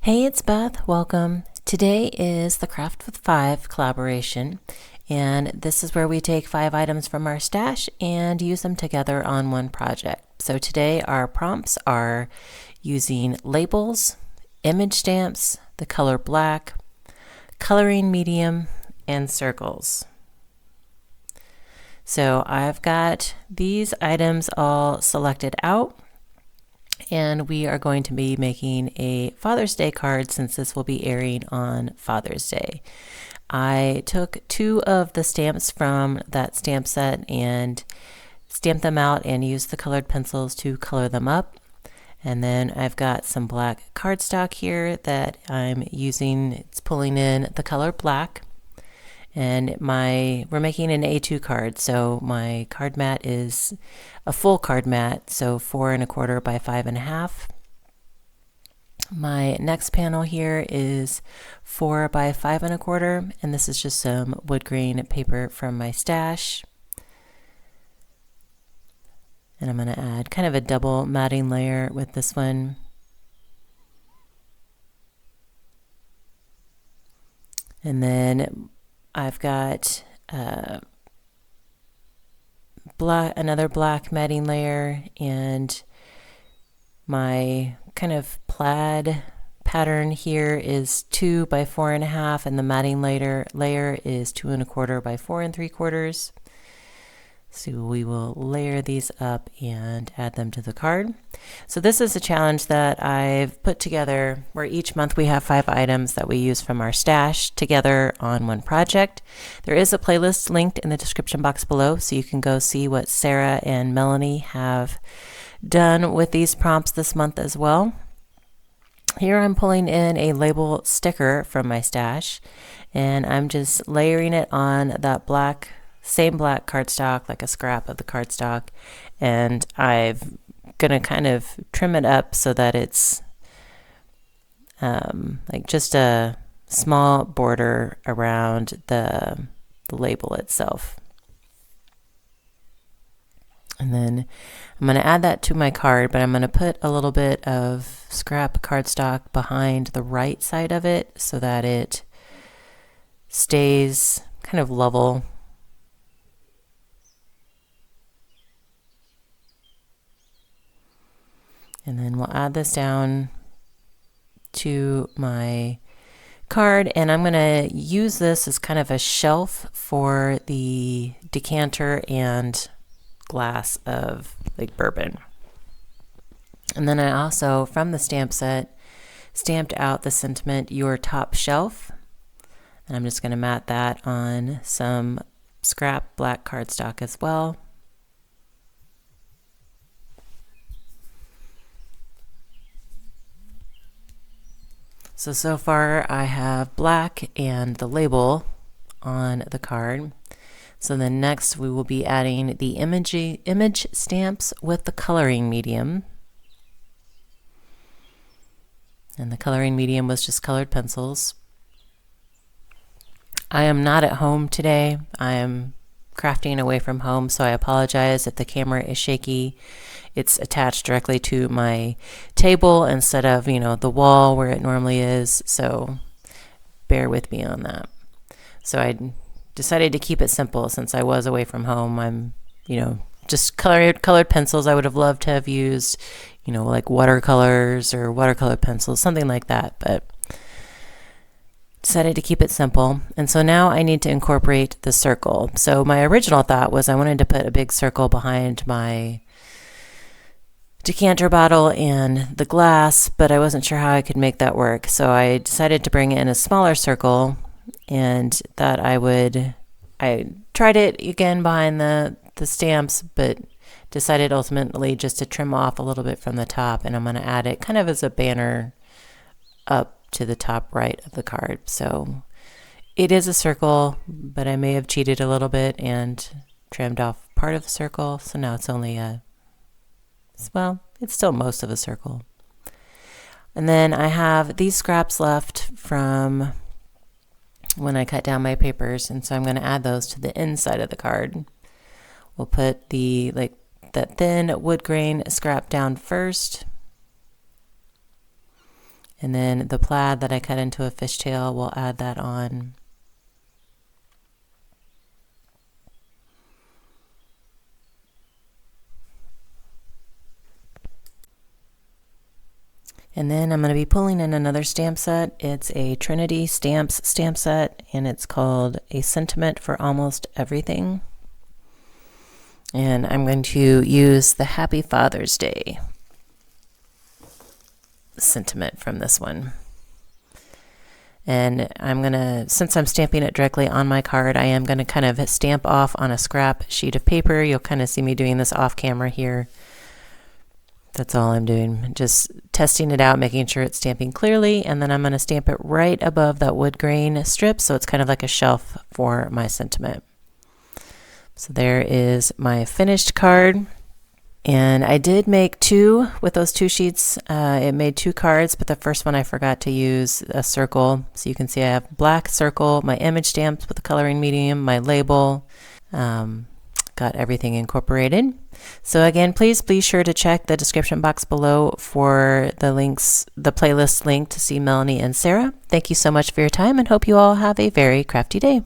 Hey, it's Beth. Welcome. Today is the Craft with Five collaboration, and this is where we take 5 items from our stash and use them together on one project. So today our prompts are using labels, image stamps, the color black, coloring medium, and circles. So I've got these items all selected out. And we are going to be making a Father's Day card since this will be airing on Father's Day. I took 2 of the stamps from that stamp set and stamped them out and used the colored pencils to color them up. And then I've got some black cardstock here that I'm using. It's pulling in the color black. And we're making an A2 card, so my card mat is a full card mat, so 4 1/4 by 5 1/2. My next panel here is 4 by 5 1/4, and this is just some wood grain paper from my stash. And I'm going to add kind of a double matting layer with this one. And then I've got another black matting layer, and my kind of plaid pattern here is 2 by 4 1/2, and the matting layer is 2 1/4 by 4 3/4. So we will layer these up and add them to the card. So this is a challenge that I've put together where each month we have 5 items that we use from our stash together on one project. There is a playlist linked in the description box below, so you can go see what Sarah and Melanie have done with these prompts this month as well. Here I'm pulling in a label sticker from my stash, and I'm just layering it on that same black cardstock, like a scrap of the cardstock, and I'm gonna kind of trim it up so that it's like just a small border around the label itself. And then I'm going to add that to my card, but I'm going to put a little bit of scrap cardstock behind the right side of it so that it stays kind of level. And then we'll add this down to my card, and I'm going to use this as kind of a shelf for the decanter and glass of like bourbon. And then I also, from the stamp set, stamped out the sentiment, "Your top shelf." And I'm just going to mat that on some scrap black cardstock as well. So far I have black and the label on the card. So then next we will be adding the image stamps with the coloring medium. And the coloring medium was just colored pencils. I am not at home today. I am crafting away from home, so I apologize if the camera is shaky. It's attached directly to my table instead of, the wall where it normally is, so bear with me on that. So I decided to keep it simple since I was away from home. I'm, just colored pencils. I would have loved to have used, like watercolors or watercolor pencils, something like that, but decided to keep it simple. And so now I need to incorporate the circle. So my original thought was I wanted to put a big circle behind my decanter bottle and the glass, but I wasn't sure how I could make that work. So I decided to bring in a smaller circle, and that I tried it again behind the stamps, but decided ultimately just to trim off a little bit from the top, and I'm going to add it kind of as a banner up to the top right of the card. So it is a circle, but I may have cheated a little bit and trimmed off part of the circle, so now it's only it's still most of a circle. And then I have these scraps left from when I cut down my papers, and so I'm going to add those to the inside of the card. We'll put that thin wood grain scrap down first, And then the plaid that I cut into a fishtail, we'll add that on. And then I'm going to be pulling in another stamp set. It's a Trinity Stamps stamp set, and it's called A Sentiment for Almost Everything. And I'm going to use the Happy Father's Day sentiment from this one. And I'm going to, since I'm stamping it directly on my card, I am going to kind of stamp off on a scrap sheet of paper. You'll kind of see me doing this off camera here. That's all I'm doing, just testing it out, making sure it's stamping clearly, and then I'm going to stamp it right above that wood grain strip, so it's kind of like a shelf for my sentiment. So there is my finished card, and I did make two with those two sheets. It made two cards, but the first one I forgot to use a circle, so you can see I have black circle, my image stamps with the coloring medium, my label, got everything incorporated. So again, please be sure to check the description box below for the links, the playlist link to see Melanie and Sarah. Thank you so much for your time, and hope you all have a very crafty day.